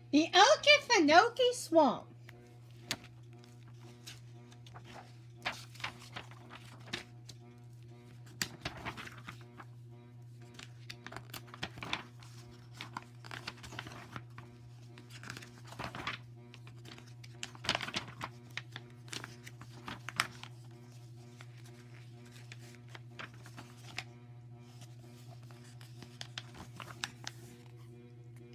The Okefenokee Swamp.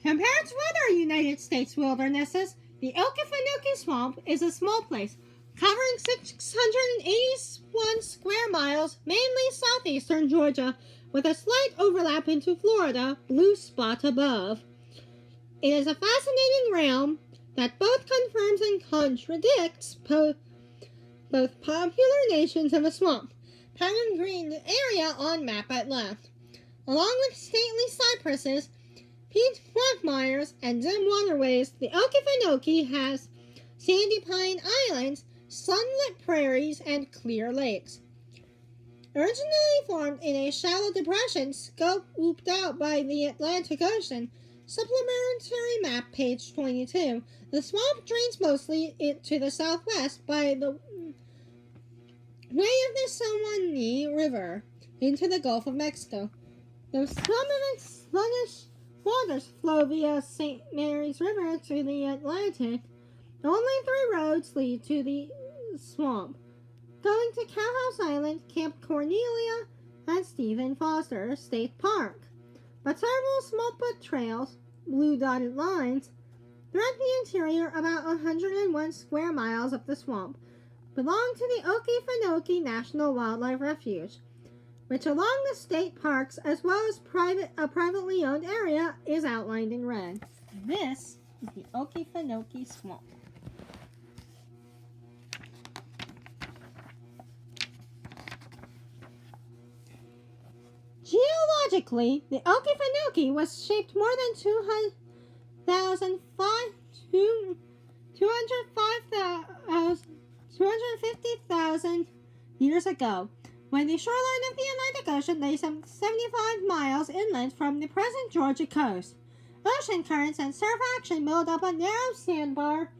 Compared to other United States wildernesses, the Okefenokee Swamp is a small place, covering 681 square miles, mainly southeastern Georgia, with a slight overlap into Florida, blue spot above. It is a fascinating realm that both confirms and contradicts both popular nations of a swamp. Pattern green area on map at left. Along with stately cypresses, peat quagmires, and dim waterways, the Okefenokee has sandy pine islands, sunlit prairies, and clear lakes. Originally formed in a shallow depression scooped out by the Atlantic Ocean, supplementary map page 22, the swamp drains mostly to the southwest by the way of the Suwannee River into the Gulf of Mexico. The sluggish waters flow via St. Mary's River to the Atlantic. Only 3 roads lead to the swamp, going to Cowhouse Island, Camp Cornelia, and Stephen Foster State Park. But several small foot trails, blue dotted lines, thread the interior about 101 square miles of the swamp, belong to the Okefenokee National Wildlife Refuge, which along the state parks as well as a privately owned area is outlined in red. This is the Okefenokee Swamp. Geologically, the Okefenokee was shaped more than 250,000 years ago, when the shoreline of the Atlantic Ocean lay some 75 miles inland from the present Georgia coast. Ocean currents and surf action build up a narrow sandbar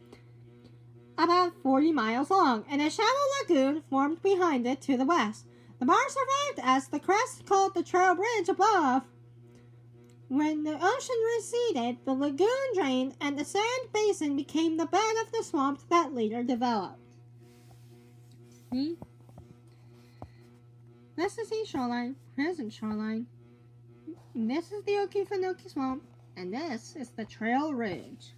about 40 miles long, and a shallow lagoon formed behind it to the west. The bar survived as the crest called the Trail Bridge above. When the ocean receded, the lagoon drained and the sand basin became the bed of the swamp that later developed. See? This is the shoreline, present shoreline. This is the Okefenokee Swamp, and this is the Trail Ridge.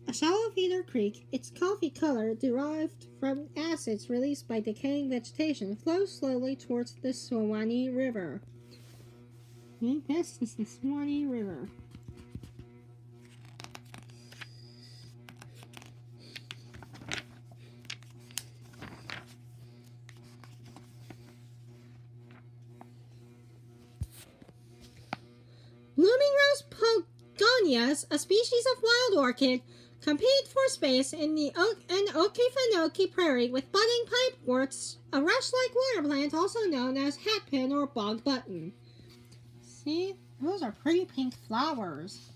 A shallow feeder creek, its coffee color derived from acids released by decaying vegetation, flows slowly towards the Suwannee River. This is the Suwannee River. Blooming rose pogonias, a species of wild orchid, compete for space in the Okefenokee Prairie with budding pipeworts, a rush-like water plant also known as hatpin or bog button. See, those are pretty pink flowers.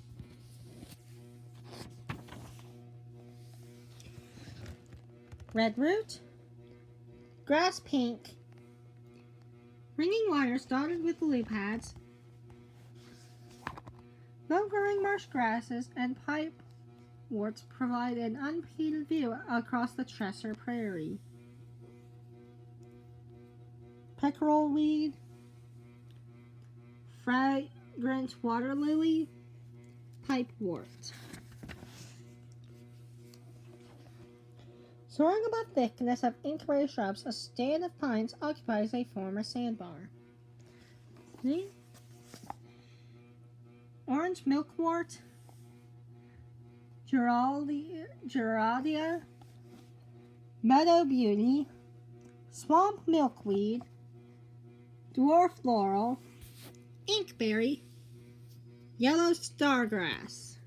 Red root, grass pink, ringing wires dotted with lily pads, low-growing marsh grasses, and pipeworts provide an unimpeded view across the Tresser Prairie. Peckerel weed, fragrant water lily, pipewort. Soaring above thickness of inkberry shrubs, a stand of pines occupies a former sandbar. See? Orange milkwort, Gerardia, meadow beauty, swamp milkweed, dwarf laurel, inkberry, yellow stargrass.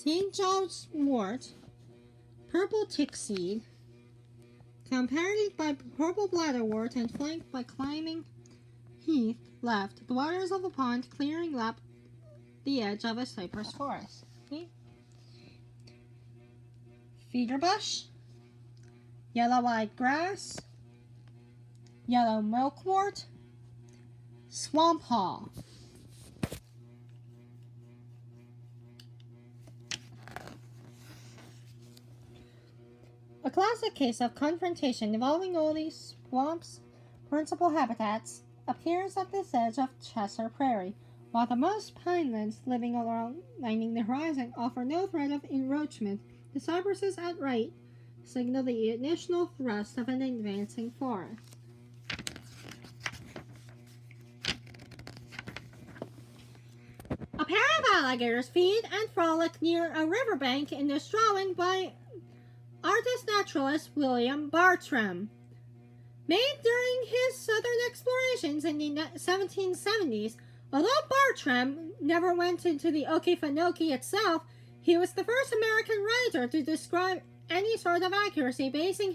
St. John's wort, purple tickseed, compounded by purple bladderwort and flanked by climbing heath left. The waters of the pond clearing up the edge of a cypress forest. Okay. Feeder bush, yellow-eyed grass, yellow milkwort, swamp haw. A classic case of confrontation involving all these swamps' principal habitats appears at this edge of Chester Prairie, while the most pinelands living along lining the horizon offer no threat of encroachment. The cypresses at right signal the initial thrust of an advancing forest. A pair of alligators feed and frolic near a riverbank in the drawing by artist-naturalist William Bartram. Made during his southern explorations in the 1770s, although Bartram never went into the Okefenokee itself, he was the first American writer to describe any sort of accuracy, basing